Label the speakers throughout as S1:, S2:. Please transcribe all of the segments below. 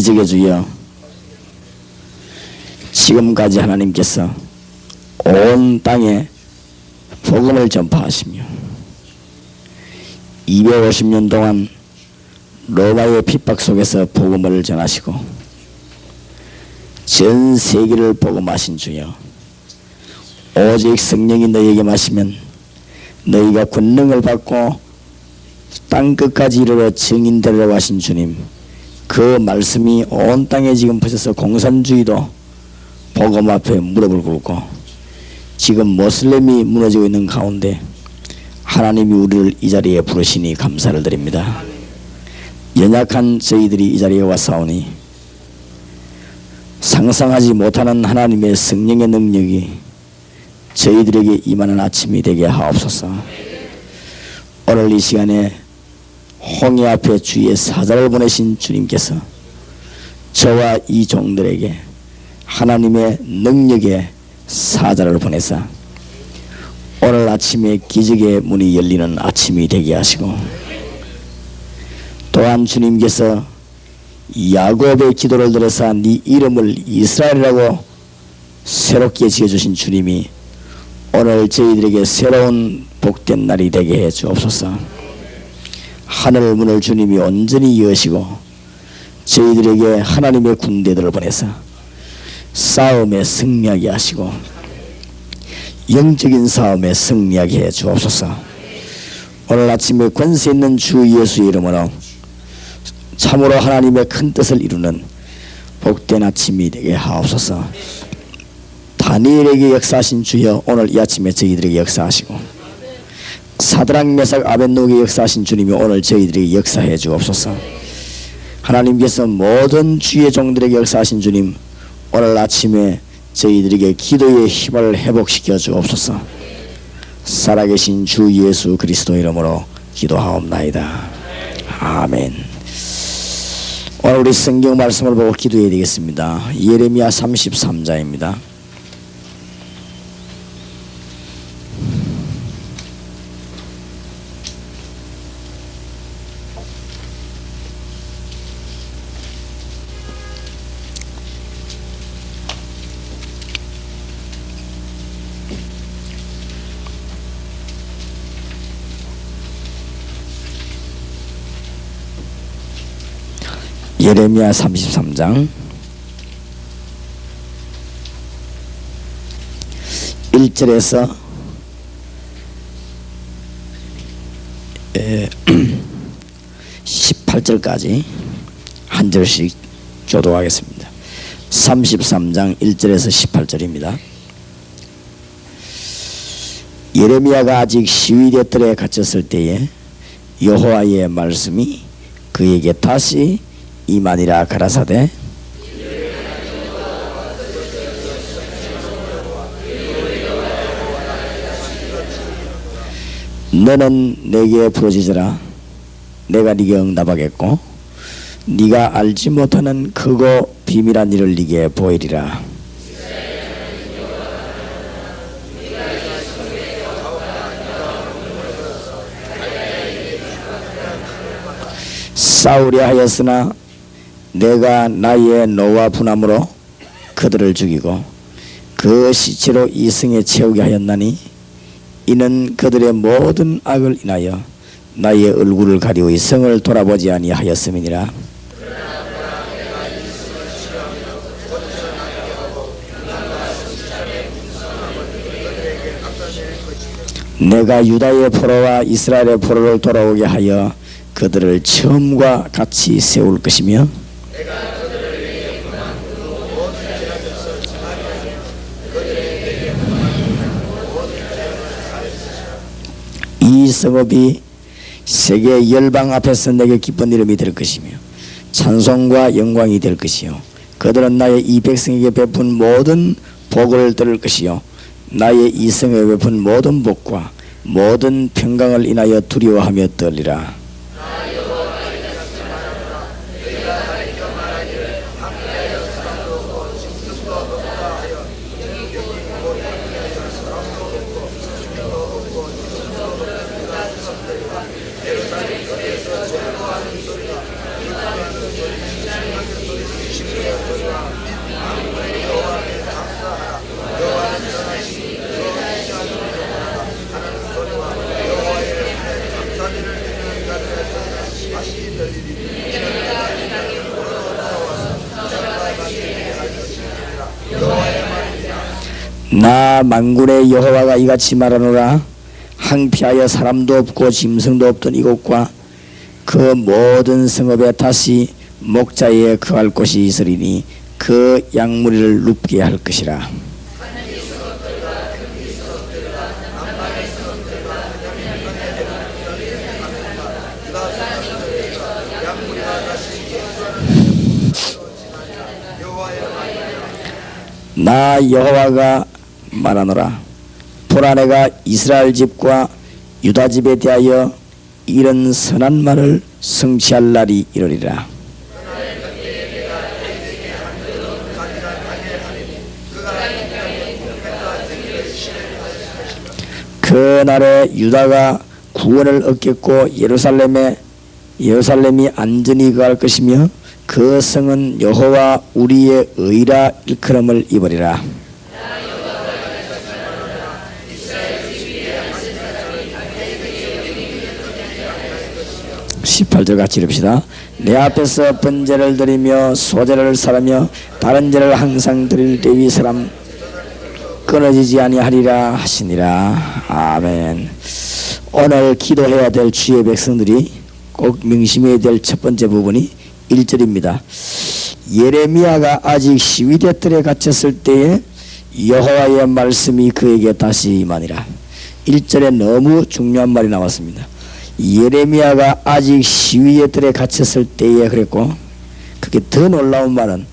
S1: 기적의 주여, 지금까지 하나님께서 온 땅에 복음을 전파하시며 250년 동안 로마의 핍박 속에서 복음을 전하시고 전 세계를 복음하신 주여, 오직 성령이 너희에게 마시면 너희가 권능을 받고 땅끝까지 이르러 증인되리라고 하신 주님, 그 말씀이 온 땅에 지금 퍼져서 공산주의도 복음 앞에 무릎을 꿇고 지금 모슬렘이 무너지고 있는 가운데 하나님이 우리를 이 자리에 부르시니 감사를 드립니다. 연약한 저희들이 이 자리에 왔사오니 상상하지 못하는 하나님의 성령의 능력이 저희들에게 임하는 아침이 되게 하옵소서. 오늘 이 시간에 홍해 앞에 주의 사자를 보내신 주님께서 저와 이 종들에게 하나님의 능력의 사자를 보내사 오늘 아침에 기적의 문이 열리는 아침이 되게 하시고, 또한 주님께서 야곱의 기도를 들어서 네 이름을 이스라엘이라고 새롭게 지어주신 주님이 오늘 저희들에게 새로운 복된 날이 되게 해 주옵소서. 하늘 문을 주님이 온전히 여시고 저희들에게 하나님의 군대들을 보내서 싸움에 승리하게 하시고 영적인 싸움에 승리하게 해 주옵소서. 오늘 아침에 권세 있는 주 예수의 이름으로 참으로 하나님의 큰 뜻을 이루는 복된 아침이 되게 하옵소서. 다니엘에게 역사하신 주여, 오늘 이 아침에 저희들에게 역사하시고 사드락 메삭 아벳노고에게 역사하신 주님이 오늘 저희들에게 역사해 주옵소서. 하나님께서 모든 주의 종들에게 역사하신 주님, 오늘 아침에 저희들에게 기도의 힘을 회복시켜 주옵소서. 살아계신 주 예수 그리스도 이름으로 기도하옵나이다. 아멘. 오늘 우리 성경 말씀을 보고 기도해야 되겠습니다. 예레미야 33장입니다. 예레미야 33장 1절에서 18절까지 한 절씩 교도하겠습니다. 33장 1절에서 18절입니다. 예레미야가 아직 시위대 뜰에 갇혔을 때에 여호와의 말씀이 그에게 다시 이만이라 가라사대, 너는 내게 부르짖으라. 내가 네게 응답하겠고 네가 알지 못하는 크고 비밀한 일을 네게 보이리라. 싸우려 하였으나 내가 나의 노와 분함으로 그들을 죽이고 그 시체로 이승에 채우게 하였나니 이는 그들의 모든 악을 인하여 나의 얼굴을 가리고 성을 돌아보지 아니하였음이니라. 내가 유다의 포로와 이스라엘의 포로를 돌아오게 하여 그들을 처음과 같이 세울 것이며 이 성읍이 세계 열방 앞에서 내게 기쁜 이름이 될 것이며 찬송과 영광이 될 것이요 그들은 나의 이 백성에게 베푼 모든 복을 들을 것이요 나의 이 성에 베푼 모든 복과 모든 평강을 인하여 두려워하며 떨리라. 나 만군의 여호와가 이같이 말하노라. 항피하여 사람도 없고 짐승도 없던 이곳과 그 모든 성읍에 다시 목자에 거할 곳이 있으리니 그 양무리를 눕게 할 것이라. 나 여호와가 말하노라. 보라, 내가 이스라엘 집과 유다 집에 대하여 이런 선한 말을 성취할 날이 이르리라. 그 날에 유다가 구원을 얻겠고 예루살렘이 안전히 거할 것이며 그 성은 여호와 우리의 의라 일컬음을 입으리라. 18절 같이 읽읍시다. 내 앞에서 번제를 드리며 소제를 살하며 다른 제를 항상 드릴 레위 사람 끊어지지 아니하리라 하시니라. 아멘. 오늘 기도해야 될 주의 백성들이 꼭 명심해야 될 첫 번째 부분이 1절입니다. 예레미야가 아직 시위대 뜰에 갇혔을 때에 여호와의 말씀이 그에게 다시 임하니라. 1절에 너무 중요한 말이 나왔습니다. 예레미야가 아직 시위대 뜰에 갇혔을 때에 그랬고, 그게 더 놀라운 말은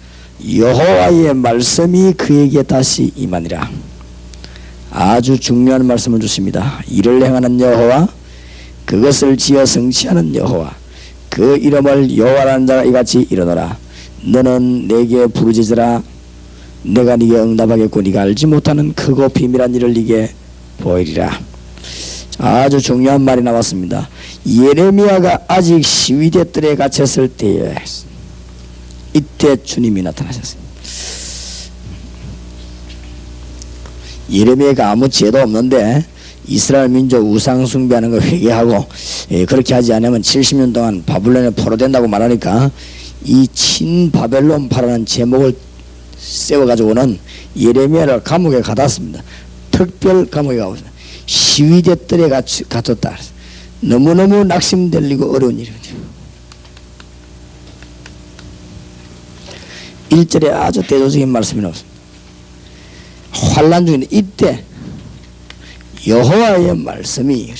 S1: 여호와의 말씀이 그에게 다시 임하니라. 아주 중요한 말씀을 주십니다. 이를 행하는 여호와, 그것을 지어 성취하는 여호와, 그 이름을 여호와라는 자가 이같이 이르노라. 너는 내게 부르짖으라. 내가 네게 응답하겠고 네가 알지 못하는 크고 비밀한 일을 네게 보이리라. 아주 중요한 말이 나왔습니다. 예레미야가 아직 시위대 뜰에 갇혔을 때에 이때 주님이 나타나셨습니다. 예레미야가 아무 죄도 없는데 이스라엘 민족 우상 숭배하는 거 회개하고 그렇게 하지 않으면 70년 동안 바벨론에 포로된다고 말하니까 이 친바벨론파라는 제목을 세워가지고는 예레미야를 감옥에 가뒀습니다. 특별 감옥에 가봤습니다. 시위대 뜰에 갇혔다. 너무너무 낙심되리고 어려운 일이거든요. 1절에 아주 대조적인 말씀이 나왔습니다. 환난 중에 이때 여호와의 말씀이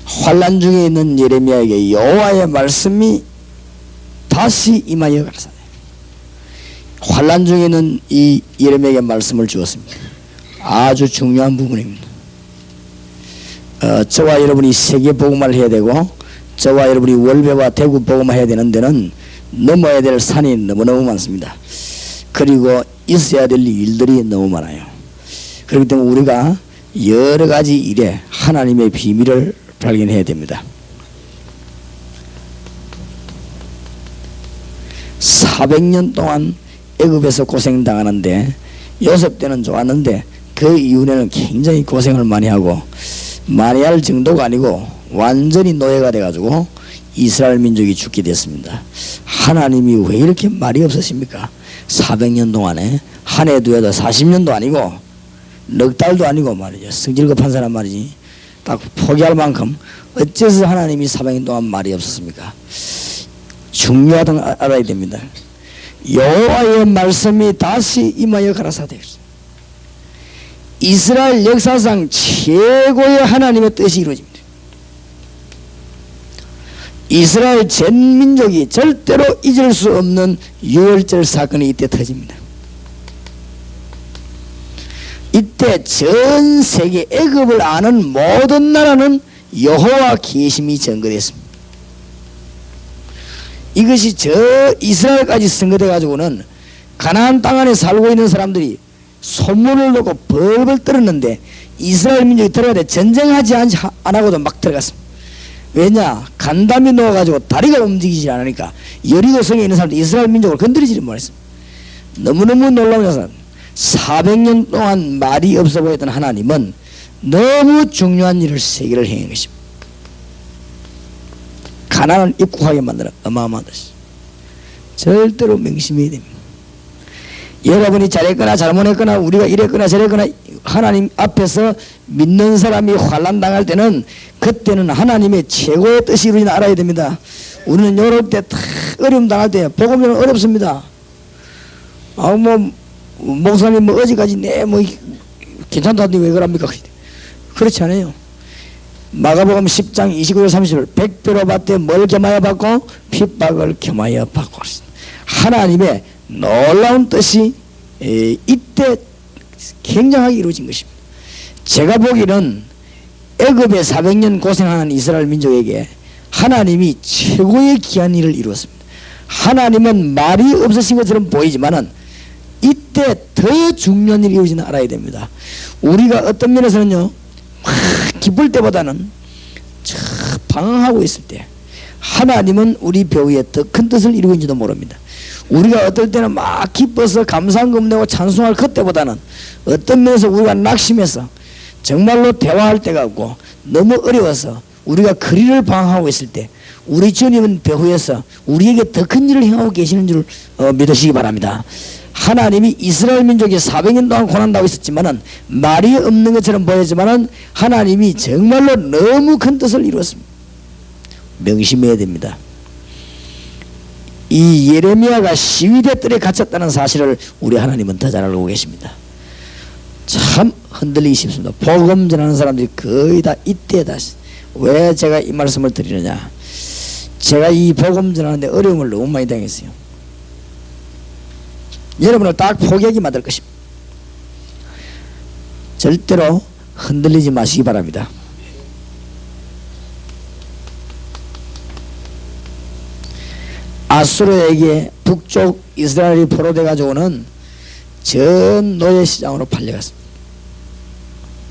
S1: 환난 중에 있는 예레미야에게 여호와의 말씀이 다시 임하여 가라사대. 환난 중에 있는 이 예레미야에게 말씀을 주었습니다. 아주 중요한 부분입니다. 저와 여러분이 세계 복음화를 해야 되고 저와 여러분이 월배와 대구 복음화 해야 되는 데는 넘어야 될 산이 너무너무 많습니다. 그리고 있어야 될 일들이 너무 많아요. 그렇기 때문에 우리가 여러 가지 일에 하나님의 비밀을 발견해야 됩니다. 400년 동안 애굽에서 고생당하는데 요셉 때는 좋았는데 그 이후에는 굉장히 고생을 많이 하고 많이 할 정도가 아니고 완전히 노예가 돼가지고 이스라엘 민족이 죽게 됐습니다. 하나님이 왜 이렇게 말이 없으십니까? 400년 동안에 한 해 두 해도 40년도 아니고 넉 달도 아니고 말이죠. 성질 급한 사람 말이지. 딱 포기할 만큼 어째서 하나님이 400년 동안 말이 없었습니까? 중요하다는 걸 알아야 됩니다. 여호와의 말씀이 다시 임하여 가라사대. 이스라엘 역사상 최고의 하나님의 뜻이 이루어집니다. 이스라엘 전 민족이 절대로 잊을 수 없는 유월절 사건이 이때 터집니다. 이때 전 세계 애굽을 아는 모든 나라는 여호와 계심이 증거됐습니다. 이것이 저 이스라엘까지 선거돼 가지고는 가나안 땅 안에 살고 있는 사람들이 소문을 듣고 벌벌 떨었는데 이스라엘 민족이 들어갈 때 전쟁하지 안 하고도 막 들어갔습니다. 왜냐? 간담이 놓아가지고 다리가 움직이지 않으니까 여리고 성에 있는 사람들 이스라엘 민족을 건드리지를 못했습니다. 너무너무 놀라운 사람. 400년 동안 말이 없어 보였던 하나님은 너무 중요한 일을 세계를 행한 것입니다. 가나안을 입국하게 만드는 어마어마한 것이 절대로 명심해야 됩니다. 여러분이 잘했거나 잘못했거나 우리가 이랬거나 저랬거나 하나님 앞에서 믿는 사람이 환난 당할 때는 그때는 하나님의 최고의 뜻이 이루어지는 알아야 됩니다. 우리는 요럴 때 어려움 당할 때 복음 전은 어렵습니다. 목사님 어제까지 괜찮다더니 왜 그럽니까? 그렇지 않아요. 마가복음 10장 29절 30절 100배로 받되 뭘 겸하여 받고 핍박을 겸하여 받고 하나님의 놀라운 뜻이 이때 굉장하게 이루어진 것입니다. 제가 보기에는 애굽에 400년 고생하는 이스라엘 민족에게 하나님이 최고의 귀한 일을 이루었습니다. 하나님은 말이 없으신 것처럼 보이지만은 이때 더 중요한 일이 이루어지는 알아야 됩니다. 우리가 어떤 면에서는요 기쁠 때보다는 방황하고 있을 때 하나님은 우리 배후에 더 큰 뜻을 이루는지도 모릅니다. 우리가 어떨 때는 막 기뻐서 감사한금 내고 찬송할 그때보다는 어떤 면에서 우리가 낙심해서 정말로 대화할 데가 없고 너무 어려워서 우리가 거리를 방황하고 있을 때 우리 주님은 배후에서 우리에게 더 큰 일을 행하고 계시는 줄 믿으시기 바랍니다. 하나님이 이스라엘 민족이 400년 동안 고난당하고 있었지만은 말이 없는 것처럼 보였지만은 하나님이 정말로 너무 큰 뜻을 이루었습니다. 명심해야 됩니다. 이 예레미야가 시위대 뜰에 갇혔다는 사실을 우리 하나님은 더 잘 알고 계십니다. 참 흔들리기 쉽습니다. 복음 전하는 사람들이 거의 다 이때다. 왜 제가 이 말씀을 드리느냐, 제가 이 복음 전하는데 어려움을 너무 많이 당했어요. 여러분을 딱 포기하게 만들 것입니다. 절대로 흔들리지 마시기 바랍니다. 아수르에게 북쪽 이스라엘이 포로돼 가지고는 전 노예시장으로 팔려갔습니다.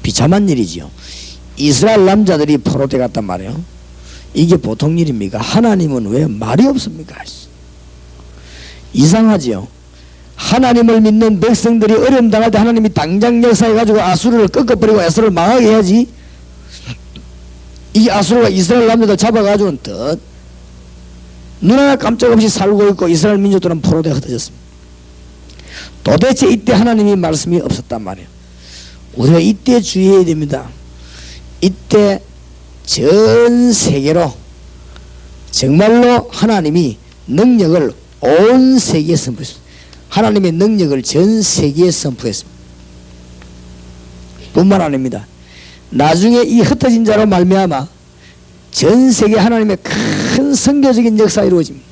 S1: 비참한 일이지요. 이스라엘 남자들이 포로돼 갔단 말이에요. 이게 보통 일입니까? 하나님은 왜 말이 없습니까? 이상하지요. 하나님을 믿는 백성들이 어려움 당할 때 하나님이 당장 역사해가지고 아수르를 꺾어버리고 아수르를 망하게 해야지. 이 아수르가 이스라엘 남자들 잡아가지고는 더 눈 하나 깜짝 없이 살고 있고 이스라엘 민족들은 포로되어 흩어졌습니다. 도대체 이때 하나님이 말씀이 없었단 말이에요. 우리가 이때 주의해야 됩니다. 이때 전 세계로 정말로 하나님이 능력을 온 세계에 선포했습니다. 하나님의 능력을 전 세계에 선포했습니다. 뿐만 아닙니다. 나중에 이 흩어진 자로 말미암아 전 세계 하나님의 큰 선교적인 역사가 이루어집니다.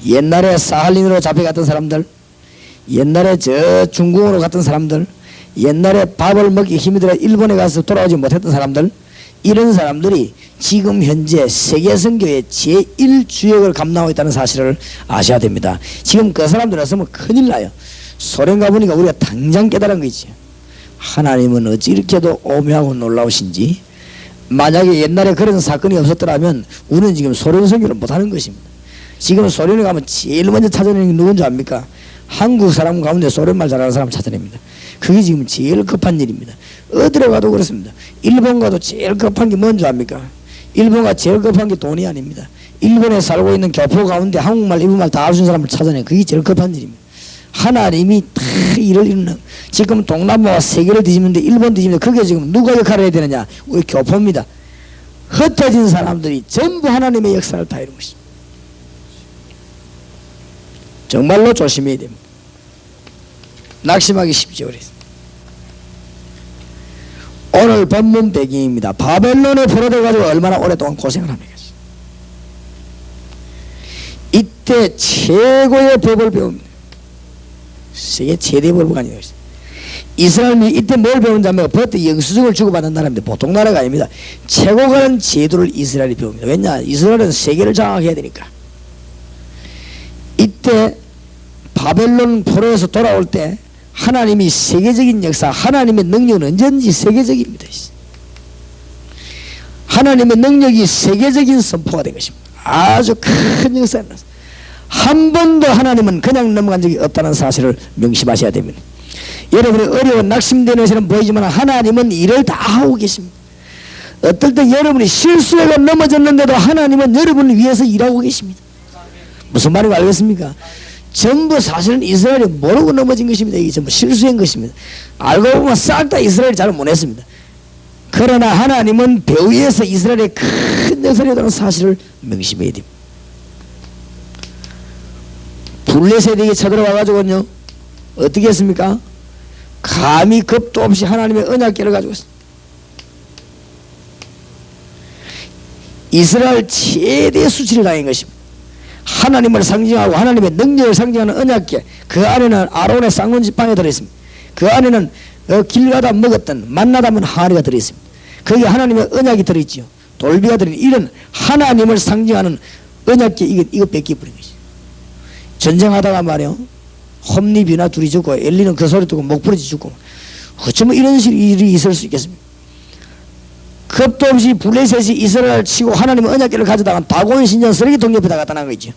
S1: 옛날에 사할린으로 잡혀갔던 사람들, 옛날에 저 중국으로 갔던 사람들, 옛날에 밥을 먹기 힘이 들어 일본에 가서 돌아오지 못했던 사람들, 이런 사람들이 지금 현재 세계 선교의 제1주역을 감당하고 있다는 사실을 아셔야 됩니다. 지금 그 사람들 없으면 큰일 나요. 소련 가보니까 우리가 당장 깨달은 거지. 하나님은 어찌 이렇게도 오묘하고 놀라우신지. 만약에 옛날에 그런 사건이 없었더라면 우리는 지금 소련 선교를 못하는 것입니다. 지금 소련에 가면 제일 먼저 찾아내는 게 누군지 압니까? 한국 사람 가운데 소련말 잘하는 사람 찾아냅니다. 그게 지금 제일 급한 일입니다. 어디로 가도 그렇습니다. 일본 가도 제일 급한 게 뭔지 압니까? 일본가 제일 급한 게 돈이 아닙니다. 일본에 살고 있는 교포 가운데 한국말, 일본말 다 알 수 있는 사람을 찾아내는 그게 제일 급한 일입니다. 하나님이 다 일을 이루는, 지금 동남아와 세계를 뒤집는데 일본 뒤집는데 그게 지금 누가 역할을 해야 되느냐? 우리 교포입니다. 흩어진 사람들이 전부 하나님의 역사를 다 이루는 것입니다. 정말로 조심해야 됩니다. 낙심하기 쉽죠. 그래서 오늘 본문 배경입니다. 바벨론에 포로돼 가지고 얼마나 오랫동안 고생을 합니까? 이때 최고의 법을 배웁니다. 세계 최대 법관이에요. 이스라엘이 이때 뭘 배운다면 그때 영수증을 주고받는 나라인데 보통 나라가 아닙니다. 최고가는 제도를 이스라엘이 배웁니다. 왜냐? 이스라엘은 세계를 장악해야 되니까. 이때 바벨론 포로에서 돌아올 때 하나님이 세계적인 역사, 하나님의 능력은 언제든지 세계적입니다. 하나님의 능력이 세계적인 선포가 된 것입니다. 아주 큰 역사가 났습니다. 한 번도 하나님은 그냥 넘어간 적이 없다는 사실을 명심하셔야 됩니다. 여러분이 어려운 낙심되는 것처럼 보이지만 하나님은 일을 다 하고 계십니다. 어떨 때 여러분이 실수하고 넘어졌는데도 하나님은 여러분을 위해서 일하고 계십니다. 무슨 말인지 알겠습니까? 전부 사실은 이스라엘이 모르고 넘어진 것입니다. 이게 전부 실수한 것입니다. 알고 보면 싹 다 이스라엘이 잘 못했습니다. 그러나 하나님은 배후에서 이스라엘의 큰 역사를 이루는 사실을 명심해야 됩니다. 블레셋에게 쳐들어와가지고요 어떻게 했습니까? 감히 겁도 없이 하나님의 언약궤를 가지고 있습니다. 이스라엘 최대 수치를 당한 것입니다. 하나님을 상징하고 하나님의 능력을 상징하는 언약궤, 그 안에는 아론의 쌍문 지팡이가 들어있습니다. 그 안에는 길 가다 먹었던 만나 담은 항아리가 들어있습니다. 거기에 하나님의 언약이 들어있죠. 돌비가 들어있는 이런 하나님을 상징하는 언약궤, 이거 뺏기버린 것이죠. 전쟁하다가 말이요 홈리 비나 둘이 죽고 엘리는 그 소리 듣고 목 부러지 죽고 어쩌면 이런 일이 있을 수 있겠습니까? 겁도 없이 블레셋이 이스라엘을 치고 하나님의 언약궤를 가져다가 다곤 신전 쓰레기통 옆에다 갖다 놓은 거죠.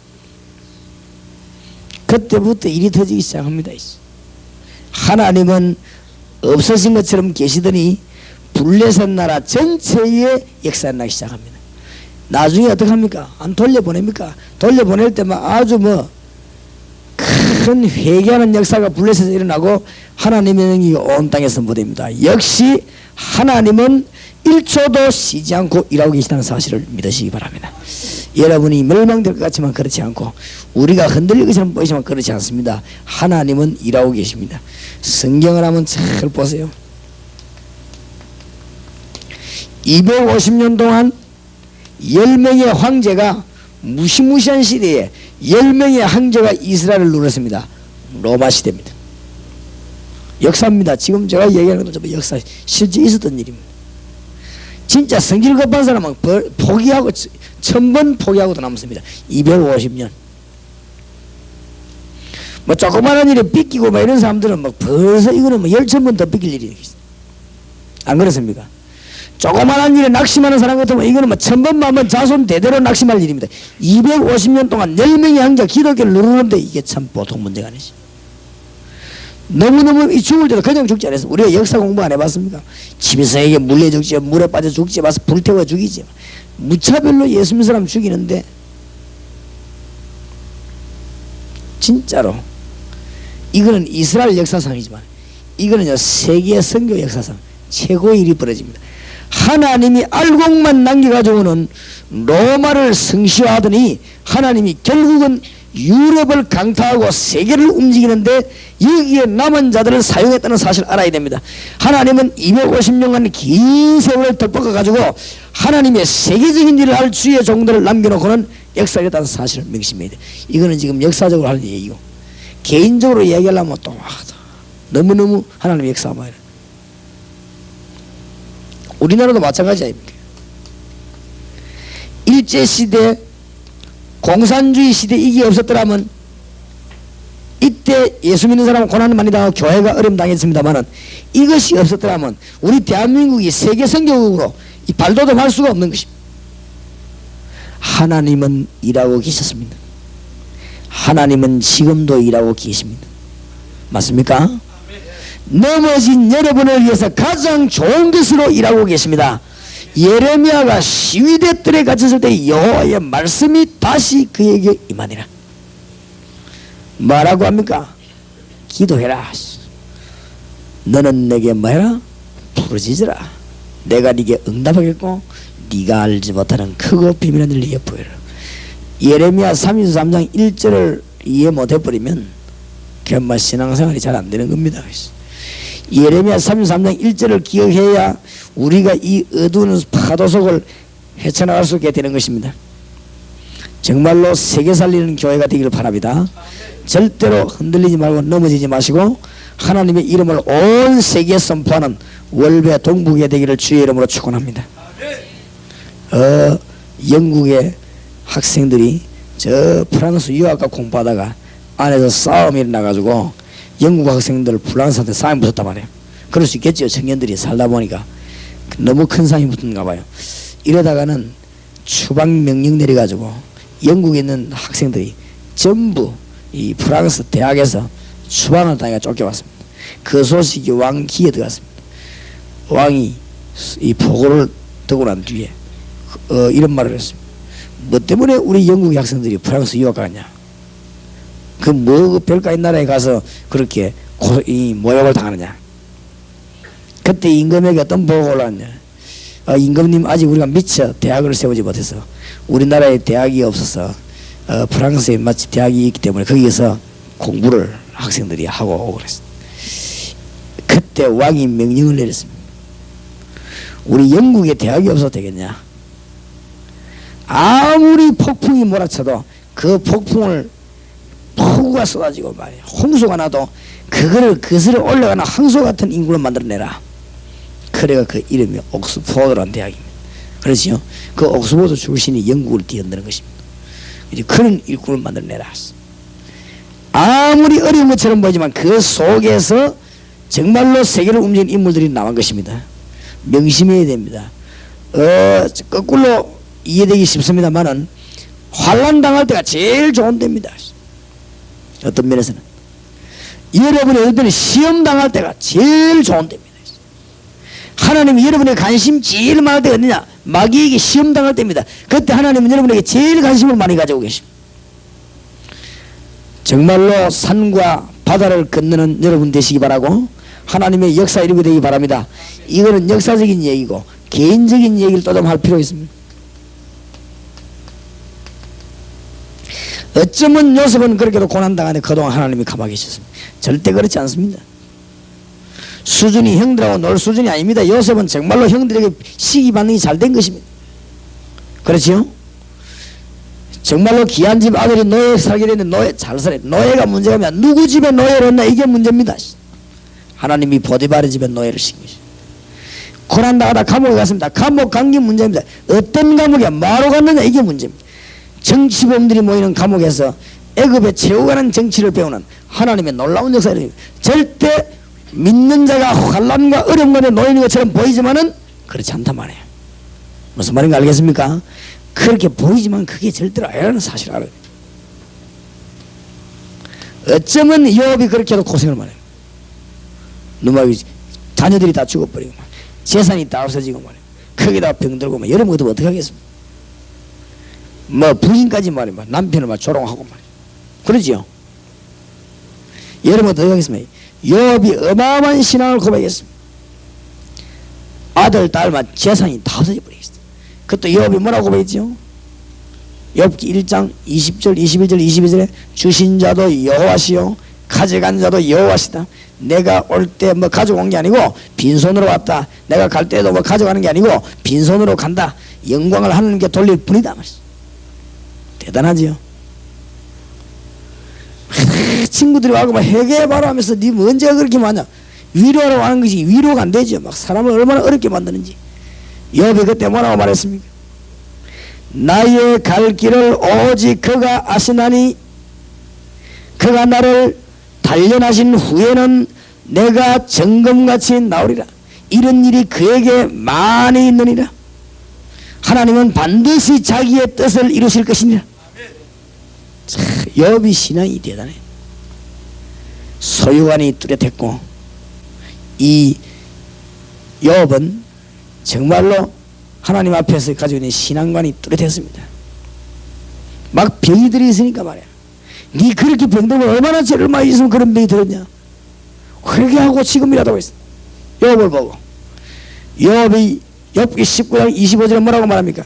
S1: 그때부터 일이 터지기 시작합니다. 하나님은 없어진 것처럼 계시더니 블레셋 나라 전체에 역사가 나기 시작합니다. 나중에 어떻게 합니까? 안 돌려보냅니까? 돌려보낼 때만 아주 큰 회개하는 역사가 블레셋에서 일어나고 하나님의 능력이 온 땅에서 선포됩니다. 역시 하나님은 1초도 쉬지 않고 일하고 계시다는 사실을 믿으시기 바랍니다. 여러분이 멸망될 것 같지만 그렇지 않고 우리가 흔들릴 것처럼 보이지만 그렇지 않습니다. 하나님은 일하고 계십니다. 성경을 한번 잘 보세요. 250년 동안 10명의 황제가 무시무시한 시대에 10명의 황제가 이스라엘을 누렸습니다. 로마 시대입니다. 역사입니다. 지금 제가 얘기하는 것도 역사 실제 있었던 일입니다. 진짜 성질 급한 사람은 포기하고 1000번 포기하고도 남습니다. 250년. 조그마한 일에 삐끼고 이런 사람들은 벌써 이거는 10,000번 더 삐낄 일이 있어요. 안 그렇습니까? 조그마한 일에 낙심하는 사람 같으면 이거는 1000번만 자손 대대로 낙심할 일입니다. 250년 동안 10명의 황제가 기독교를 누르는데 이게 참 보통 문제가 아니지. 너무너무 죽을 때도 그냥 죽지 않았어. 우리가 역사 공부 안 해봤습니까? 짐승에게 물려 죽지, 물에 빠져 죽지, 와서 불태워 죽이지. 무차별로 예수 믿는 사람 죽이는데 진짜로 이거는 이스라엘 역사상이지만 이거는요 세계 선교 역사상 최고의 일이 벌어집니다. 하나님이 알곡만 남겨가지고는 로마를 성시화하더니 하나님이 결국은 유럽을 강타하고 세계를 움직이는데 여기에 남은 자들을 사용했다는 사실을 알아야 됩니다. 하나님은 250년간 긴 세월을 덮어가지고 하나님의 세계적인 일을 할 주의 종들을 남겨놓고는 역사했다는 사실을 명심해야 돼. 이거는 지금 역사적으로 하는 얘기고 개인적으로 얘기하려면 또 너무너무 하나님의 역사만 해요. 우리나라도 마찬가지 아닙니까? 일제시대 공산주의 시대 이게 없었더라면 이때 예수 믿는 사람은 고난을 많이 당하고 교회가 어려움 당했습니다만은 이것이 없었더라면 우리 대한민국이 세계 선교국으로 이 발돋움할 수가 없는 것입니다. 하나님은 일하고 계셨습니다. 하나님은 지금도 일하고 계십니다. 맞습니까? 넘어진 여러분을 위해서 가장 좋은 것으로 일하고 계십니다. 예레미야가 시위대 뜰에 갇혔을 때 여호와의 말씀이 다시 그에게 임하니라. 뭐라고 합니까? 기도해라. 너는 내게 뭐해라? 부르짖으라. 내가 네게 응답하겠고 네가 알지 못하는 크고 비밀한 일을 네게 보여라. 예레미야 33장 1절을 이해 못해버리면 그야말로 신앙생활이 잘 안되는 겁니다. 예레미야 33장 1절을 기억해야 우리가 이 어두운 파도 속을 헤쳐나갈 수 있게 되는 것입니다. 정말로 세계 살리는 교회가 되기를 바랍니다. 절대로 흔들리지 말고 넘어지지 마시고 하나님의 이름을 온 세계에 선포하는 월배 동북에 되기를 주의 이름으로 축원합니다. 영국의 학생들이 저 프랑스 유학과 공부하다가 안에서 싸움이 일어나가지고 영국 학생들 프랑스한테 싸움이 붙었단 말이에요. 그럴 수 있겠죠. 청년들이 살다 보니까 너무 큰 싸움이 붙었는가 봐요. 이러다가는 추방 명령 내려가지고 영국에 있는 학생들이 전부 이 프랑스 대학에서 추방을 당해 쫓겨왔습니다. 그 소식이 왕 귀에 들어갔습니다. 왕이 이 보고를 듣고 난 뒤에 이런 말을 했습니다. 뭐 때문에 우리 영국의 학생들이 프랑스 유학 가냐? 뭐 별가의 나라에 가서 그렇게 이 모욕을 당하느냐. 그때 임금에게 어떤 보고가 올라왔냐. 임금님, 아직 우리가 미처 대학을 세우지 못해서 우리나라에 대학이 없어서 프랑스에 마치 대학이 있기 때문에 거기에서 공부를 학생들이 하고 오고 그랬어요. 그때 왕이 명령을 내렸습니다. 우리 영국에 대학이 없어도 되겠냐. 아무리 폭풍이 몰아쳐도 그 폭풍을 폭우가 쏟아지고 말이야 홍수가 나도 그거를 거슬러 올라가는 항소 같은 인구를 만들어내라. 그래가 그 이름이 옥스포드라는 대학입니다. 그렇지요. 그 옥스포드 출신이 영국을 뛰어드는 것입니다. 이제 그런 일꾼을 만들어내라. 아무리 어려운 것처럼 보이지만 그 속에서 정말로 세계를 움직이는 인물들이 나온 것입니다. 명심해야 됩니다. 거꾸로 이해되기 쉽습니다만은 환난 당할 때가 제일 좋은 때입니다. 어떤 면에서는 여러분이 어떤 때는 시험 당할 때가 제일 좋은 때입니다. 하나님이 여러분의 관심 제일 많을 때가 어디냐? 마귀에게 시험 당할 때입니다. 그때 하나님은 여러분에게 제일 관심을 많이 가지고 계십니다. 정말로 산과 바다를 건너는 여러분 되시기 바라고 하나님의 역사 이루게 되기 바랍니다. 이거는 역사적인 얘기고 개인적인 얘기를 또 좀 할 필요가 있습니다. 어쩌면 요셉은 그렇게도 고난당하는데 그동안 하나님이 가만히 계셨습니다. 절대 그렇지 않습니다. 수준이 형들하고 놀 수준이 아닙니다. 요셉은 정말로 형들에게 시기 반응이 잘 된 것입니다. 그렇지요? 정말로 귀한 집 아들이 노예 살게 되는데 노예 잘 살아요. 노예가 문제가 아니라 누구 집에 노예를 했나 이게 문제입니다. 하나님이 보디바르 집에 노예를 시킨 것이죠. 고난당하다 감옥에 갔습니다. 감옥 간 게 문제입니다. 어떤 감옥에 뭐하러 갔느냐 이게 문제입니다. 정치범들이 모이는 감옥에서 애굽에 최후가는 정치를 배우는 하나님의 놀라운 역사를 절대 믿는 자가 환난과 어려움 가운데 놓이는 것처럼 보이지만은 그렇지 않단 말이에요. 무슨 말인가 알겠습니까? 그렇게 보이지만 그게 절대로 아니라는 사실을 알아요. 어쩌면 욥이 그렇게 해도 고생을 많이 해요. 누마이 자녀들이 다 죽어버리고 재산이 다 없어지고 말이에요. 거기다 병들고 여러분 같으면 어떻게 하겠습니까? 뭐 부인까지 말이야 남편을 막 조롱하고 말이야. 그러지요. 여러분 어떻게 하겠습니까? 욥이 어마어마한 신앙을 고백했습니다. 아들 딸만 재산이 다 없어져 버리겠어요. 그것도 욥이 뭐라고 고백했죠? 욥기 1장 20절 21절 22절에 주신 자도 여호와시요 가져간 자도 여호와시다. 내가 올 때 뭐 가져온 게 아니고 빈손으로 왔다. 내가 갈 때도 뭐 가져가는 게 아니고 빈손으로 간다. 영광을 하나님께 돌릴 뿐이다. 대단하지요. 친구들이 와고 막 회개해봐라 하면서 니 언제가 그렇게 많냐. 위로하러 하는 것이 위로가 안 되죠. 막 사람을 얼마나 어렵게 만드는지. 욥이 그때 뭐라고 말했습니까? 나의 갈 길을 오직 그가 아시나니 그가 나를 단련하신 후에는 내가 정금같이 나오리라. 이런 일이 그에게 많이 있느니라. 하나님은 반드시 자기의 뜻을 이루실 것이니라. 욥이 신앙이 대단해. 소유관이 뚜렷했고 이 욥은 정말로 하나님 앞에서 가지고 있는 신앙관이 뚜렷했습니다. 막 병이 들어있으니까 말이야. 니 그렇게 병들면 얼마나 죄를 많이 있으면 그런 병이 들었냐. 회개하고 지금이라도 했어. 욥을 보고 욥이 욥기 19장 25절에 뭐라고 말합니까?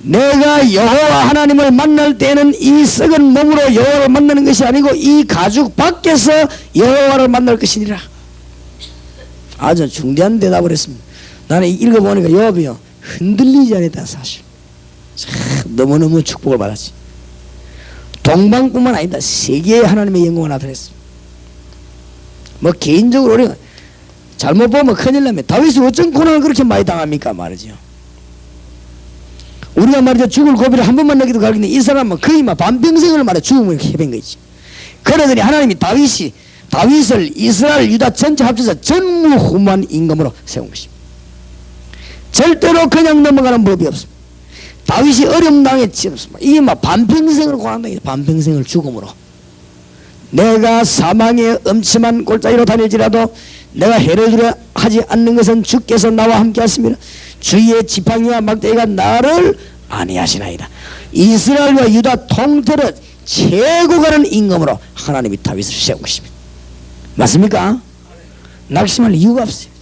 S1: 내가 여호와 하나님을 만날 때는 이 썩은 몸으로 여호와를 만나는 것이 아니고 이 가죽 밖에서 여호와를 만날 것이니라. 아주 중대한 대답을 했습니다. 나는 읽어보니까 욥이요 흔들리지 않았다는 사실. 너무너무 축복을 받았지. 동방뿐만 아니다. 세계에 하나님의 영광을 나타냈습니다. 뭐 개인적으로 우리가 잘못 보면 큰일 납니다. 다윗이 어쩐 고난을 그렇게 많이 당합니까 말이죠. 우리가 말이죠 죽을 고비를 한 번만 느끼도 가겠는데 이 사람은 거의 막 반평생을 말해 죽음을 해본 거지. 그러더니 하나님이 다윗을 이스라엘 유다 전체 합쳐서 전무후무한 임금으로 세운 것입니다. 절대로 그냥 넘어가는 법이 없습니다. 다윗이 어려움 당했지 없습니다. 이게 막 반평생을 고난당했지. 반평생을 죽음으로. 내가 사망의 음침한 골짜기로 다닐지라도 내가 해를 두려 하지 않는 것은 주께서 나와 함께 하십니다. 주의 지팡이와 막대기가 나를 안위하시나이다. 이스라엘과 유다 통틀어 최고 가는 임금으로 하나님이 다윗을 세운 것입니다. 맞습니까? 낙심할 이유가 없어요.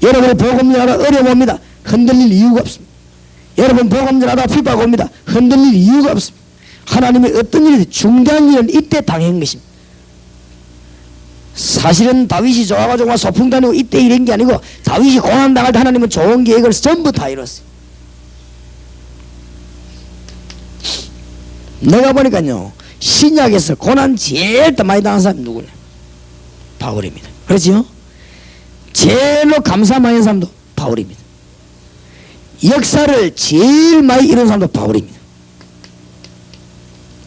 S1: 여러분이 복음 전하다 어려움 옵니다. 흔들릴 이유가 없습니다. 여러분 복음 전하다 핍박 옵니다. 흔들릴 이유가 없습니다. 하나님의 어떤 일이 중대한 일은 이때 당한 것입니다. 사실은 다윗이 좋아가지고 소풍 다니고 이때 이런 게 아니고 다윗이 고난당할 때 하나님은 좋은 계획을 전부 다 이뤘어요. 내가 보니까요, 신약에서 고난 제일 더 많이 당한 사람이 누구냐? 바울입니다. 그렇지요? 제일로 감사 많이 한 사람도 바울입니다. 역사를 제일 많이 이룬 사람도 바울입니다.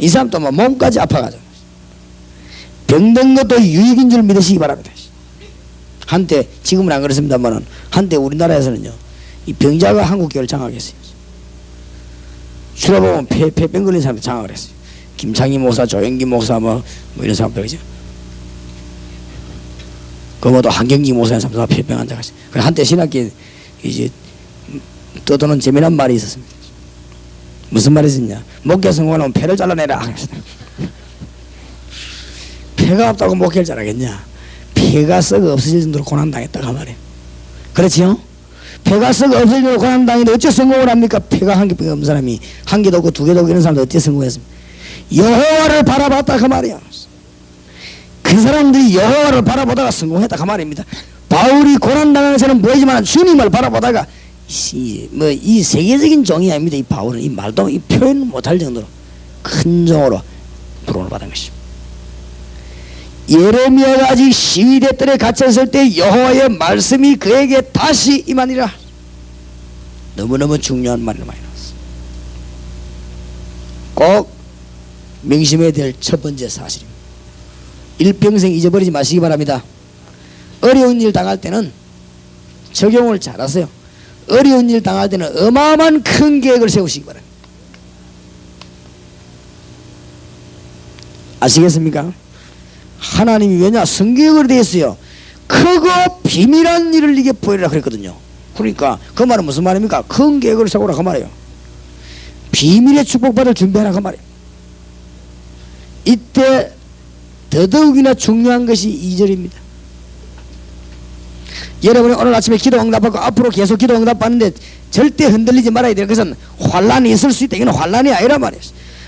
S1: 이 사람도 뭐 몸까지 아파가지고 병든 것도 유익인 줄 믿으시기 바랍니다. 한때, 지금은 안 그렇습니다만 한때 우리나라에서는요, 이 병자가 한국교회를 장악했어요. 주로 보면 폐병 걸린 사람들 장악을 했어요. 김창희 목사, 조영기 목사 뭐 이런 사람들, 그죠? 그것도 한경기 목사의 사람들 다 폐병 환자가 있어요. 한때 신학계 이제 떠도는 재미난 말이 있었습니다. 무슨 말이 있었냐? 목회 성공하려면 폐를 잘라내라. 폐가 없다고 목회를 잘하겠냐? 폐가 썩어 없어질 정도로 고난당했다고 그 말이에요. 그렇지요? 폐가 썩어 없어질 정도로 고난당했는데 어째 성공을 합니까? 폐가 한 개밖에 없는 사람이 한 개도 없고 두 개도 없고 이런 사람들 어째 성공했습니까? 여호와를 바라봤다 그 말이에요. 그 사람들이 여호와를 바라보다가 성공했다 그 말입니다. 바울이 고난당하는 사람은 뭐지만 주님을 바라보다가 이 세계적인 종이 아닙니다. 이 바울은 이 말도 이 표현 못할 정도로 큰 종으로 부름을 받은 것입니다. 예레미야가 아직 시위대 뜰에 갇혔을 때 여호와의 말씀이 그에게 다시 임하니라. 너무너무 중요한 말을 많이 나왔어요. 꼭 명심해야 될 첫 번째 사실입니다. 일평생 잊어버리지 마시기 바랍니다. 어려운 일 당할 때는 적용을 잘하세요. 어려운 일 당할 때는 어마어마한 큰 계획을 세우시기 바랍니다. 아시겠습니까? 하나님이 왜냐? 성경으로 되어 있어요. 크고 비밀한 일을 이게 보이라 그랬거든요. 그러니까 그 말은 무슨 말입니까? 큰 계획을 세우라 그 말이에요. 비밀의 축복받을 준비하라 그 말이에요. 이때 더더욱이나 중요한 것이 2절입니다. 여러분이 오늘 아침에 기도 응답받고 앞으로 계속 기도 응답받는데 절대 흔들리지 말아야 될 것은 환란이 있을 수 있다. 이건 환란이 아니라 말이에요.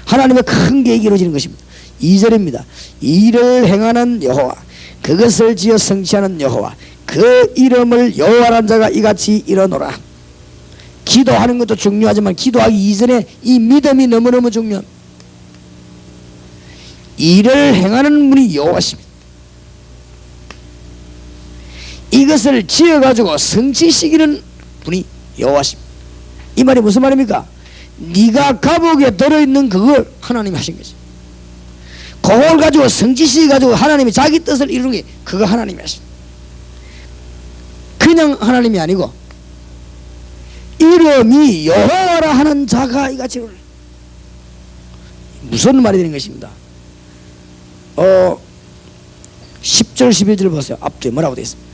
S1: 하나님의 큰 계획이 이루어지는 것입니다. 2절입니다. 이를 행하는 여호와, 그것을 지어 성취하는 여호와, 그 이름을 여호와란 자가 이같이 이뤄노라. 기도하는 것도 중요하지만 기도하기 이전에 이 믿음이 너무너무 중요합니다. 이를 행하는 분이 여호와십니다. 이것을 지어가지고 성취시키는 분이 여호와십니다. 이 말이 무슨 말입니까? 네가 감옥에 들어있는 그걸 하나님이 하신 거지. 그걸 가지고 성취시켜가지고 하나님이 자기 뜻을 이루는 게 그거 하나님이 하십니다. 그냥 하나님이 아니고 이름이 여호와라 하는 자가 이같이 이루라. 무슨 말이 되는 것입니다. 10절 11절 보세요. 앞뒤에 뭐라고 되어 있습니다.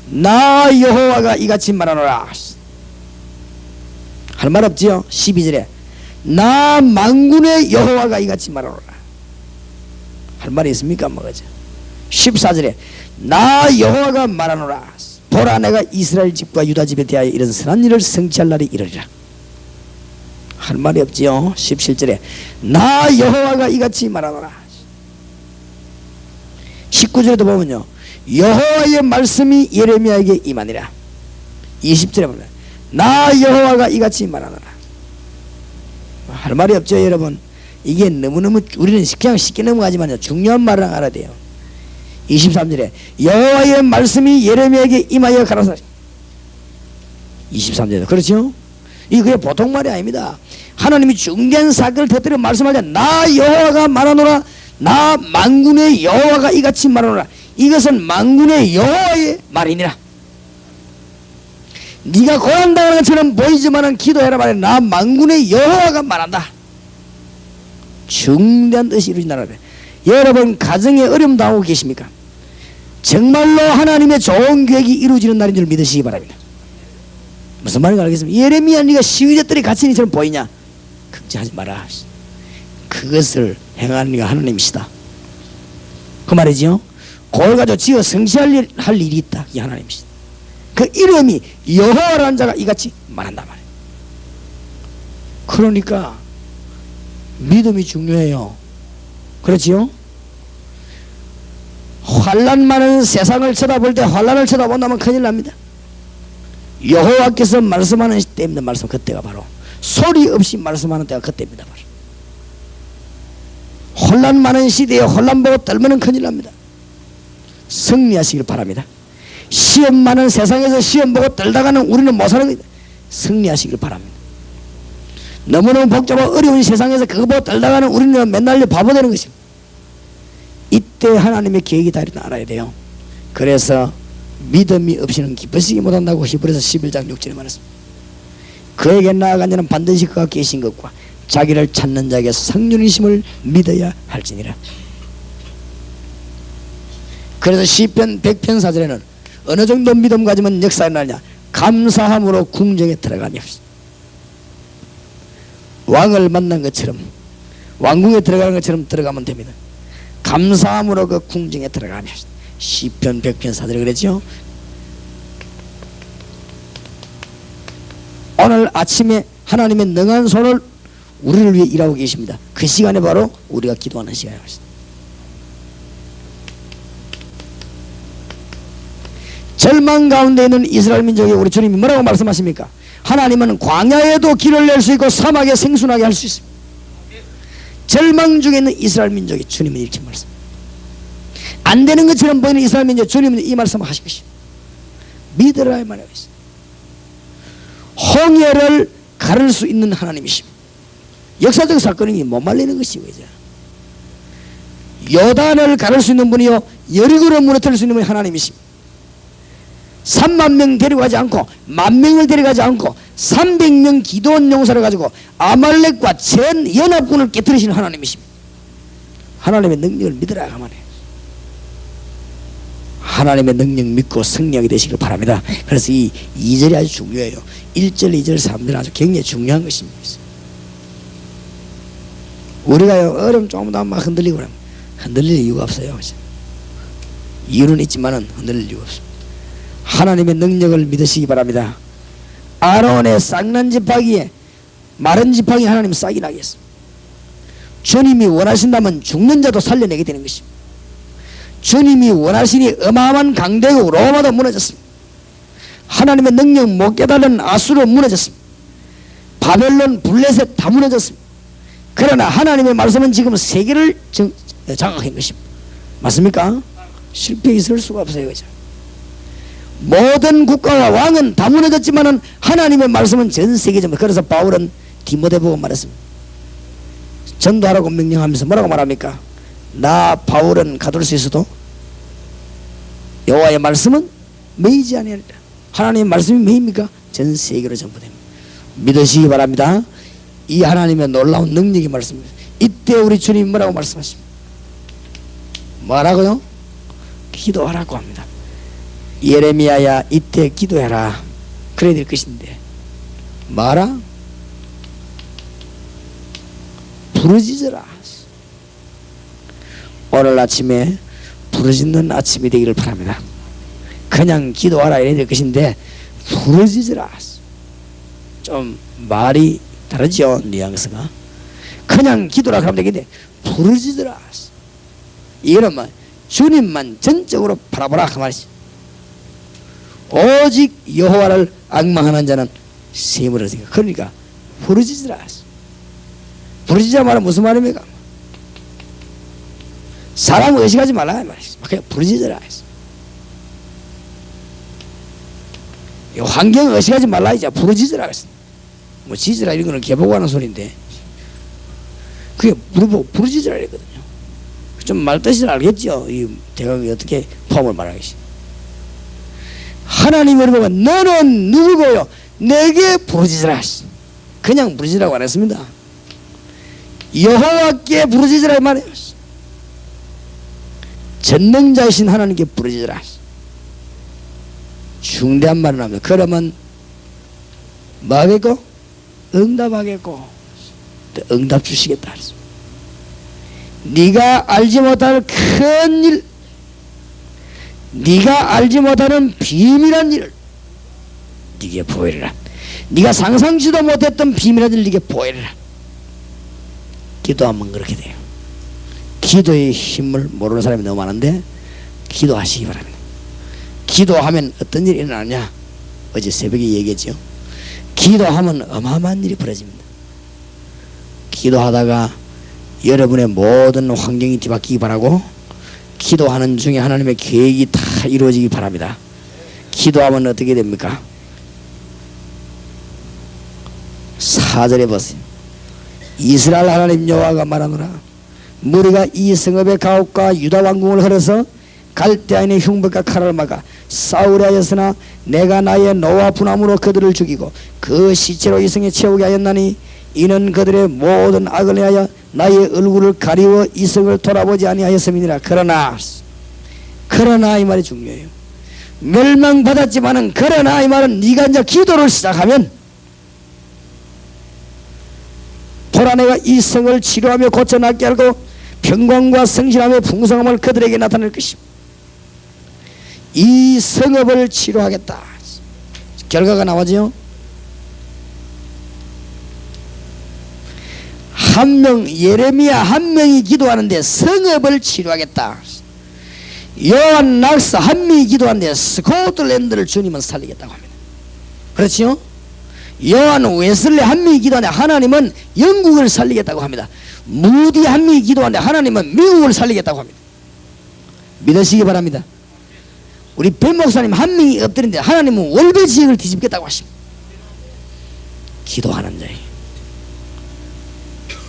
S1: 나 여호와가 이같이 말하노라. 할 말 없지요. 12절에 나 만군의 여호와가 이같이 말하노라. 할 말이 있습니까? 뭐죠? 14절에 나 여호와가 말하노라. 보라 내가 이스라엘 집과 유다 집에 대하여 이런 선한 일을 성취할 날이 이르리라. 할 말이 없지요. 17절에 나 여호와가 이같이 말하노라. 19절에도 보면요, 여호와의 말씀이 예레미야에게 임하니라. 20절에 보면 나 여호와가 이같이 말하노라. 할 말이 없죠. 여러분, 이게 너무너무 우리는 그냥 쉽게 넘어가지만 중요한 말을 알아야 돼요. 23절에 여호와의 말씀이 예레미야에게 임하여 가라사대. 23절에 그렇죠? 이게 그냥 보통 말이 아닙니다. 하나님이 중대한 사건을 터뜨려 말씀할 때 나 여호와가 말하노라. 나 만군의 여호와가 이같이 말하노라. 이것은 만군의 여호와의 말이니라. 네가 고난당하는 것처럼 보이지만은 기도해라 말해. 나 만군의 여호와가 말한다. 중대한 뜻이 이루어진다는 거예요. 여러분 가정에 어려움 당하고 계십니까? 정말로 하나님의 좋은 계획이 이루어지는 날인 줄 믿으시기 바랍니다. 무슨 말인지 알겠습니까? 예레미야 네가 시위대들이 갇힌 이처럼 보이냐? 걱정하지 마라. 그것을 행하는 이가 하나님이시다. 그 말이죠. 그걸 가지고 지어 성취할 일이 있다. 이 하나님이시다. 그 이름이 여호와라는 자가 이같이 말한단 말이에요. 그러니까 믿음이 중요해요. 그렇지요? 환난 많은 세상을 쳐다볼 때 환난을 쳐다본다면 큰일 납니다. 여호와께서 말씀하는 때입니다. 말씀 그때가 바로 소리 없이 말씀하는 때가 그때입니다. 바로 혼란 많은 시대에 혼란 보고 떨면 큰일 납니다. 승리하시길 바랍니다. 시험 많은 세상에서 시험 보고 떨다가는 우리는 못 사는 겁니다. 승리하시길 바랍니다. 너무너무 복잡하고 어려운 세상에서 그거 보고 떨다가는 우리는 맨날 바보 되는 것입니다. 이때 하나님의 계획이 다 이렇게 알아야 돼요. 그래서 믿음이 없이는 기쁘시기 못한다고 히브리서 11장 6절에 말했습니다. 그에게 나아간 자는 반드시 그가 계신 것과 자기를 찾는 자에게 상륜이심을 믿어야 할지니라. 그래서 시편 100편 4절에는 어느 정도 믿음 가지면 역사에 나냐 감사함으로 궁정에 들어가며 왕을 만난 것처럼 왕궁에 들어가는 것처럼 들어가면 됩니다. 감사함으로 그 궁정에 들어가며 시편 100편 4절에 그랬죠. 오늘 아침에 하나님의 능한 손을 우리를 위해 일하고 계십니다. 그 시간에 바로 우리가 기도하는 시간입니다. 절망 가운데 있는 이스라엘 민족에 우리 주님이 뭐라고 말씀하십니까? 하나님은 광야에도 길을 낼 수 있고 사막에 생순하게 할 수 있습니다. 절망 중에 있는 이스라엘 민족이 주님은 이렇게 말씀. 안 되는 것처럼 보이는 이스라엘 민족 주님은 이 말씀을 하실 것입니다. 믿으라 이 말이에요. 홍해를 가를 수 있는 하나님이십니다. 역사적 사건이 못 말리는 것이고 이제 요단을 가를 수 있는 분이요 여리고를 무너뜨릴 수 있는 분이 하나님이십니다. 3만 명 데려가지 않고 10,000명을 데려가지 않고 300명 기도원 용사를 가지고 아말렉과 전 연합군을 깨뜨리시는 하나님이십니다. 하나님의 능력을 믿으라 가만히 하나님의 능력 믿고 승리하게 되시길 바랍니다. 그래서 이 2절이 아주 중요해요. 1절, 2절, 3절은 아주 굉장히 중요한 것입니다. 우리가요 어려움 조금도 막 흔들리고 그러면 흔들릴 이유가 없어요. 이유는 있지만은 흔들릴 이유가 없습니다. 하나님의 능력을 믿으시기 바랍니다. 아론의 싹난 지팡이에 마른 지팡이 하나님 싹이 나게 했습니다. 주님이 원하신다면 죽는 자도 살려내게 되는 것입니다. 주님이 원하시니 어마어마한 강대국 로마도 무너졌습니다. 하나님의 능력 못 깨달은 아수르 무너졌습니다. 바벨론 블레셋 다 무너졌습니다. 그러나 하나님의 말씀은 지금 세계를 장악한 것입니다. 맞습니까? 실패 있을 수가 없어요. 그죠? 모든 국가와 왕은 다 무너졌지만은 하나님의 말씀은 전 세계적으로. 그래서 바울은 디모데 보고 말했습니다. 전도하라고 명령하면서 뭐라고 말합니까? 나 바울은 가둘 수 있어도 여호와의 말씀은 매이지 아니하리라. 하나님의 말씀이 매입니까? 전 세계로 전부 됩니다. 믿으시기 바랍니다. 이 하나님의 놀라운 능력의 말씀입니다. 이때 우리 주님 뭐라고 말씀하십니까? 뭐라고요? 기도하라고 합니다. 예레미야야 이때 기도해라. 그래야 될 것인데 뭐라? 부르짖어라. 오늘 아침에 부르짖는 아침이 되기를 바랍니다. 그냥 기도하라 이래야 될 것인데 부르짖어라. 좀 말이 다르죠. 뉘앙스가. 그냥 기도라 하면 되겠는데 부르짖어라. 이러면 주님만 전적으로 바라보라 그 말이지. 오직 여호와를 앙망하는 자는 셈을 얻으니까. 그러니까 부르짖으라. 부르짖으라 말은 무슨 말입니까? 사람 의식하지 말라 말이지. 그냥 부르짖으라. 환경 의식하지 말라 이제 부르짖으라. 뭐 지지라 이런 거는 개보고 하는 소리인데 그게 부르짖으라 이랬거든요. 좀 말뜻을 알겠죠. 이 대각이 어떻게 포함을 말하겠지. 하나님을 보고 너는 누구고요? 내게 부르짖으라. 그냥 부르짖으라고 안 했습니다. 여호와께 부르짖으라 말이에요. 전능자이신 하나님께 부르짖으라. 중대한 말을 합니다. 그러면 뭐 하겠고? 응답하겠고 응답 주시겠다. 네가 알지 못할 큰 일, 네가 알지 못하는 비밀한 일을 네게 보이리라. 네가 상상지도 못했던 비밀한 일을 네게 보이리라. 기도하면 그렇게 돼요. 기도의 힘을 모르는 사람이 너무 많은데 기도하시기 바랍니다. 기도하면 어떤 일이 일어나냐? 어제 새벽에 얘기했죠. 기도하면 어마어마한 일이 벌어집니다. 기도하다가 여러분의 모든 환경이 뒤바뀌기 바라고, 기도하는 중에 하나님의 계획이 다 이루어지기 바랍니다. 기도하면 어떻게 됩니까? 4절에 보세요. 이스라엘 하나님 여호와가 말하노라. 무리가 이 성읍의 가옥과 유다 왕궁을 헐어서 갈대아인의 흉벽과 칼을 막아 싸우려 하였으나 내가 나의 노와 분함으로 그들을 죽이고 그 시체로 이 성에 채우게 하였나니 이는 그들의 모든 악을 위하여 나의 얼굴을 가리워 이 성을 돌아보지 아니하였음이니라. 그러나 이 말이 중요해요. 멸망받았지만은 그러나 이 말은 네가 이제 기도를 시작하면 보라 내가 이 성을 치료하며 고쳐낫게 하고 평강과 성실함의 풍성함을 그들에게 나타낼 것입니다. 이 성읍을 치료하겠다. 결과가 나오죠. 한 명, 예레미야 한 명이 기도하는데 성읍을 치료하겠다. 요한 낙사 한 명이 기도하는데 스코틀랜드를 주님은 살리겠다고 합니다. 그렇지요? 요한 웨슬리 한 명이 기도하는데 하나님은 영국을 살리겠다고 합니다. 무디 한 명이 기도하는데 하나님은 미국을 살리겠다고 합니다. 믿으시기 바랍니다. 우리 배 목사님 한 명이 엎드린데 하나님은 월배 지역을 뒤집겠다고 하십니다. 기도하는 자에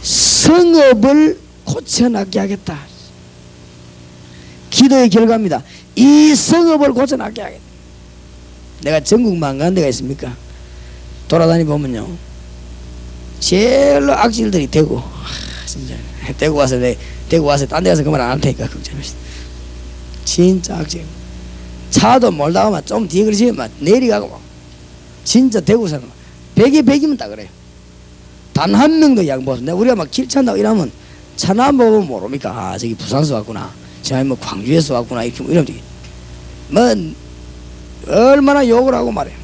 S1: 성읍을 고쳐나게 하겠다. 기도의 결과입니다. 이 성읍을 고쳐나게 하겠다. 내가 전국만 간 데가 있습니까? 돌아다니 보면요, 제일로 악질들이 대구, 진짜 대구 와서 딴 데 가서 그만 안 할 테니까 걱정 마시다. 진짜 악질. 차도 몰다가 막 좀 뒤에 그러지 막 내리가고 막 진짜 대구 사람 100에 100이면 다 그래요. 단 한 명도 양보 없어. 우리가 막 길 찬다고 이러면 차나 보면 모릅니까? 아, 저기 부산에서 왔구나, 저 뭐 광주에서 왔구나, 이렇게 뭐 이러면 뭐 얼마나 욕을 하고 말해요.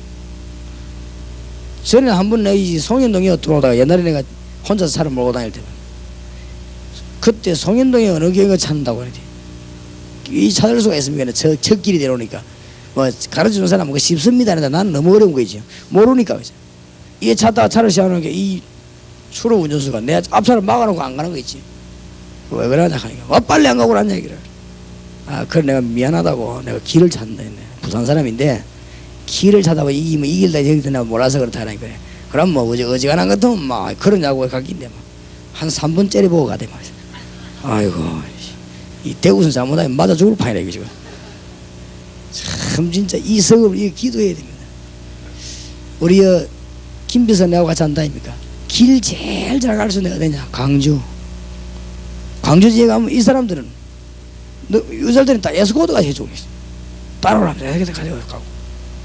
S1: 전에 한 번 내가 송현동에 들어오다가 옛날에 내가 혼자서 차를 몰고 다닐 때 그때 송현동에 어느 교회가 찾는다고 그러지. 이 찾을 수가 있습니까? 저 길이 내려오니까 뭐 가르쳐주는 사람은 그거 쉽습니다. 나는 너무 어려운 거지. 모르니까 그죠. 이게 찾다가 차를 시작하는 게 이 추로 운전수가 내 앞차를 막아놓고 안 가는 거 있지. 왜 그러냐 하니까 빨리 안 가고 그러냐 얘기를. 아, 그래 내가 미안하다고, 내가 길을 찾는다 했네. 부산 사람인데 길을 찾아봐 이길다 저길다 내가 몰라서 그렇다 하니까 그래. 그럼 뭐 어지간한 것도 막 그러냐고 가긴데 한 3분 째려보고 가대 말이야. 아이고, 이 대구선 잘못하면 맞아 죽을 판이라 이거 지금. 참 진짜 이 성읍을 이거 기도해야 됩니다. 우리 김비서 내하고 같이 한다 아닙니까? 길 제일 잘 갈 수 있는 데가 어디냐? 광주 지에 가면 이 사람들은 유살들은 다 에스코트가 해주고 있어. 따라오라면 이렇게 가져가고,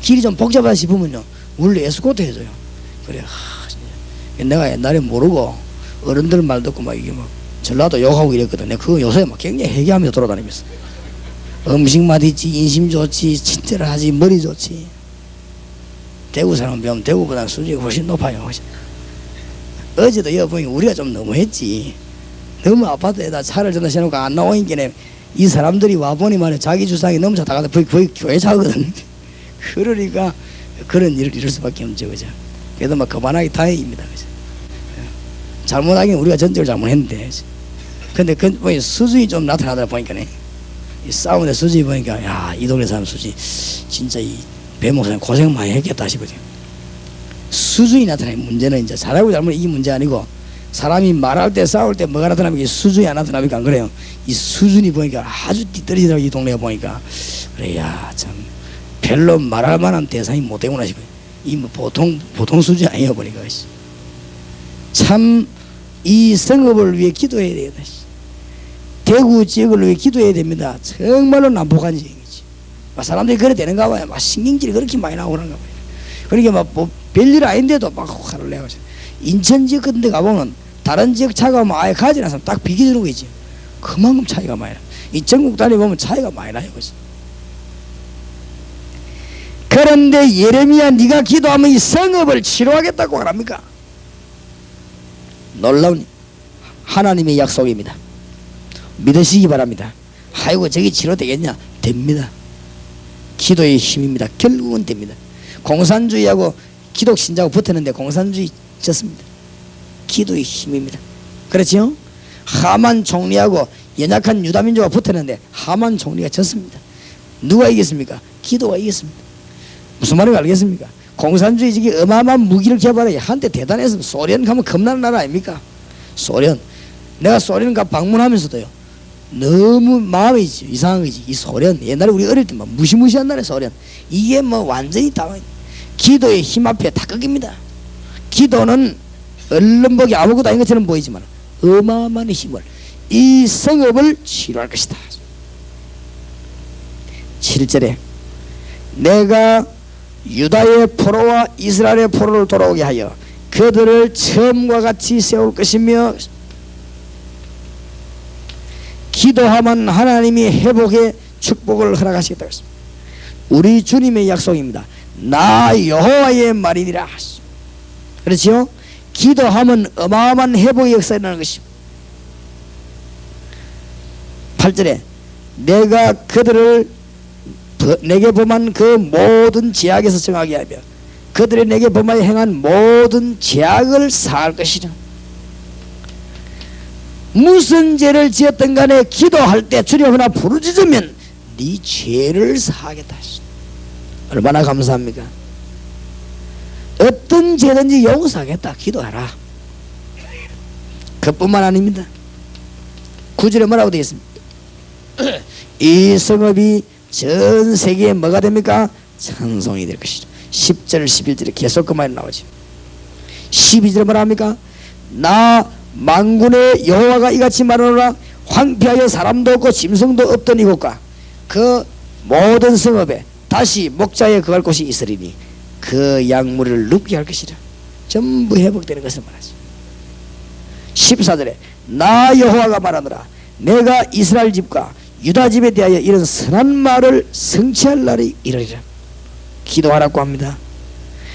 S1: 길이 좀 복잡하다 싶으면요 원래 에스코트 해줘요. 그래. 내가 옛날에 모르고 어른들 말 듣고 막 이게 막 전라도 욕하고 이랬거든. 내가 그거 요새 막 굉장히 회개하면서 돌아다니면서 음식 맛있지, 인심 좋지, 친절하지, 머리 좋지. 대구 사람 배우면 대구보다 수준이 훨씬 높아요. 훨씬. 어제도 여보니 우리가 좀 너무했지. 너무 아파트에다 차를 전화해놓고 안 나오니까 이 사람들이 와보니 말이야 자기 주장이 너무 좋다가 거의 교회 차거든. 그러니까 그런 일을 이룰 수밖에 없죠. 그죠? 그래도 막 그만하기 다행입니다. 그죠? 잘못하긴 우리가 전적으로 잘못했는데, 근데 그 수준이 좀 나타나더라 보니까 이 싸움의 수준이 보니까 야, 이 동네 사람 수준이 진짜 이 배 목사님 고생 많이 했겠다 싶어요. 수준이 나타나는 문제는 이제 잘하고 잘못 이 문제 아니고, 사람이 말할 때 싸울 때 뭐가 나타나면 수준이 안 나타나니까 안 그래요. 이 수준이 보니까 아주 뒤떨어지더라고. 이 동네가 보니까 그래, 야 참 별로 말할 만한 대상이 못 되구나 싶어요. 이 뭐 보통 수준이 아니에요 보니까. 참 이 성읍을 위해 기도해야 되겠다. 대구 지역을 위해 기도해야 됩니다. 정말로 난폭한 지역이지. 사람들이 그래 되는가 봐요. 막 신경질이 그렇게 많이 나오고 그런가 봐요. 그러니까 막 뭐 별일 아닌데도 막 화를 내고. 인천 지역 같은 데 가보면 다른 지역 차가 오면 아예 가지 않아서 딱 비켜주는 거 있지. 그만큼 차이가 많이 나요. 이 전국 다니보면 차이가 많이 나요. 그런데 예레미야 네가 기도하면 이 성읍을 치료하겠다고 합니까? 놀라운 하나님의 약속입니다. 믿으시기 바랍니다. 아이고 저기 치료되겠냐? 됩니다. 기도의 힘입니다. 결국은 됩니다. 공산주의하고 기독신자하고 붙었는데 공산주의 졌습니다. 기도의 힘입니다. 그렇죠? 하만 총리하고 연약한 유다민족과 붙었는데 하만 총리가 졌습니다. 누가 이겼습니까? 기도가 이겼습니다. 무슨 말인지 알겠습니까? 공산주의 지금 어마어마한 무기를 개발해 한때 대단했습니다. 소련 가면 겁나는 나라 아닙니까? 소련. 내가 소련 가 방문하면서도요, 너무 마음이 이상한 거지. 이 소련, 옛날에 우리 어릴 때 막 무시무시한 나라 소련. 이게 뭐 완전히 다 기도의 힘 앞에 다 꺾입니다. 기도는 얼른 보기 아무것도 아닌 것처럼 보이지만 어마어마한 힘을, 이 성읍을 치료할 것이다. 7절에 내가 유다의 포로와 이스라엘의 포로를 돌아오게 하여 그들을 처음과 같이 세울 것이며 기도하면 하나님이 회복의 축복을 허락하시겠다 했습니다. 우리 주님의 약속입니다. 나 여호와의 말이니라. 그렇죠? 기도하면 어마어마한 회복의 역사가 일어나는 것입니다. 8절에 내가 그들을 내게 범한 그 모든 죄악에서 정하게 하며 그들이 내게 범하여 행한 모든 죄악을 사할 것이라. 무슨 죄를 지었든 간에 기도할 때 주님 하나 부르짖으면 네 죄를 사하겠다. 얼마나 감사합니까? 어떤 죄든지 용서하겠다. 기도하라. 그뿐만 아닙니다. 9절에 뭐라고 되어 있습니까? 이 성읍이 전 세계에 뭐가 됩니까? 찬송이 될 것이다. 10절 11절에 계속 그 말이 나오죠. 12절에 뭐라 합니까? 나 만군의 여호와가 이같이 말하노라. 황폐하여 사람도 없고 짐승도 없던 이곳과 그 모든 성읍에 다시 목자에 거할 곳이 있으리니 그 양무리를 눕게 할 것이라. 전부 회복되는 것을 말하죠. 14절에 나 여호와가 말하노라. 내가 이스라엘 집과 유다 집에 대하여 이런 선한 말을 성취할 날이 이르리라. 기도하라고 합니다.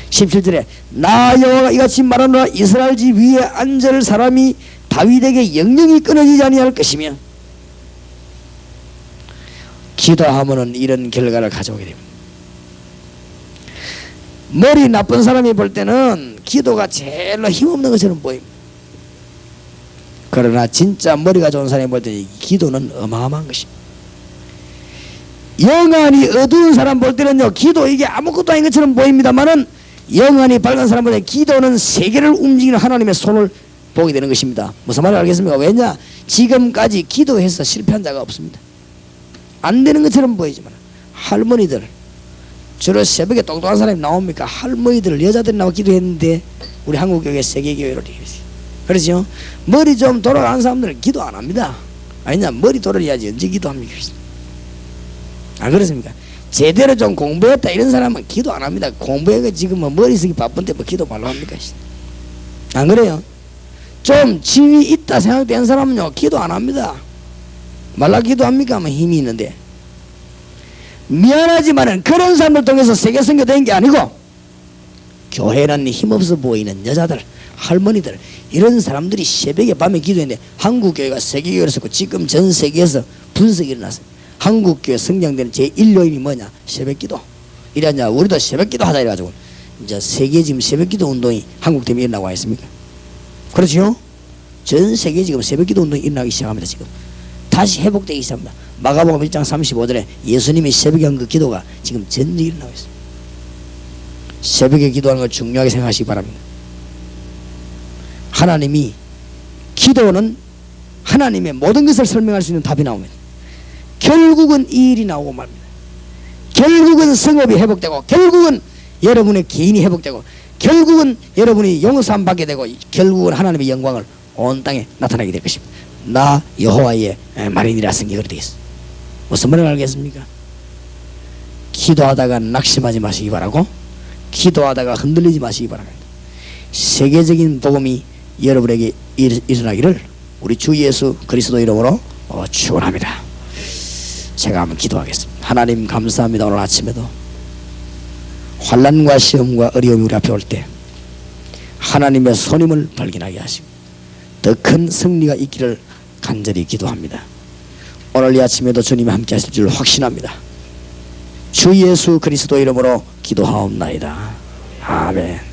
S1: 17절에 나 여호와가 이같이 말하노라. 이스라엘 집 위에 앉을 사람이 다윗에게 영영이 끊어지지 아니할 것이며. 기도하면은 이런 결과를 가져오게 됩니다. 머리 나쁜 사람이 볼 때는 기도가 제일로 힘없는 것처럼 보입니다. 그러나 진짜 머리가 좋은 사람이 볼 때는 기도는 어마어마한 것입니다. 영안이 어두운 사람 볼 때는요, 기도 이게 아무것도 아닌 것처럼 보입니다만은 영안이 밝은 사람 볼 때 기도는 세계를 움직이는 하나님의 손을 보게 되는 것입니다. 무슨 말인지 알겠습니까? 왜냐? 지금까지 기도해서 실패한 자가 없습니다. 안 되는 것처럼 보이지만 할머니들, 주로 새벽에 똑똑한 사람이 나옵니까? 할머니들, 여자들이 나와 기도했는데 우리 한국교회 세계교회로 되겠어요. 그렇죠? 머리 좀 돌아가는 사람들은 기도 안 합니다. 아니냐? 머리 돌아야지 언제 기도합니까? 안 그렇습니까? 제대로 좀 공부했다 이런 사람은 기도 안 합니다. 공부해가 지금 뭐 머리 쓰기 바쁜데 뭐 기도 말로 합니까? 안 그래요? 좀 지위 있다 생각되는 사람은요, 기도 안 합니다. 말라 기도합니까? 하면 힘이 있는데. 미안하지만은 그런 사람을 통해서 세계 선교된 게 아니고, 교회는 힘없어 보이는 여자들, 할머니들, 이런 사람들이 새벽에 밤에 기도했는데 한국교회가 세계교회로 섰고 지금 전 세계에서 분석이 일어났어요. 한국교회 성장되는 제1요인이 뭐냐? 새벽기도. 이러냐? 우리도 새벽기도 하자 이래가지고 이제 세계 지금 새벽기도 운동이 한국 때문에 일어나고 있습니까? 그렇죠? 전 세계 지금 새벽기도 운동이 일어나기 시작합니다. 지금 다시 회복되기 시작합니다. 마가복음 1장 35절에 예수님이 새벽에 한 그 기도가 지금 전쟁이 일어나고 있습니다. 새벽에 기도하는 걸 중요하게 생각하시기 바랍니다. 하나님이, 기도는 하나님의 모든 것을 설명할 수 있는 답이 나옵니다. 결국은 이 일이 나오고 말입니다. 결국은 성읍이 회복되고, 결국은 여러분의 개인이 회복되고, 결국은 여러분이 용서함 받게 되고, 결국은 하나님의 영광을 온 땅에 나타나게 될 것입니다. 나 여호와의 말이니라 성경에 그렇게 되어 있습니다. 무슨 말을 알겠습니까? 기도하다가 낙심하지 마시기 바라고, 기도하다가 흔들리지 마시기 바랍니다. 세계적인 복음이 여러분에게 일어나기를 우리 주 예수 그리스도 이름으로 축원합니다. 제가 한번 기도하겠습니다. 하나님 감사합니다. 오늘 아침에도 환난과 시험과 어려움이 우리 앞에 올 때 하나님의 손님을 발견하게 하시고 더 큰 승리가 있기를 간절히 기도합니다. 오늘 이 아침에도 주님이 함께 하실 줄 확신합니다. 주 예수 그리스도 이름으로 기도하옵나이다. 아멘.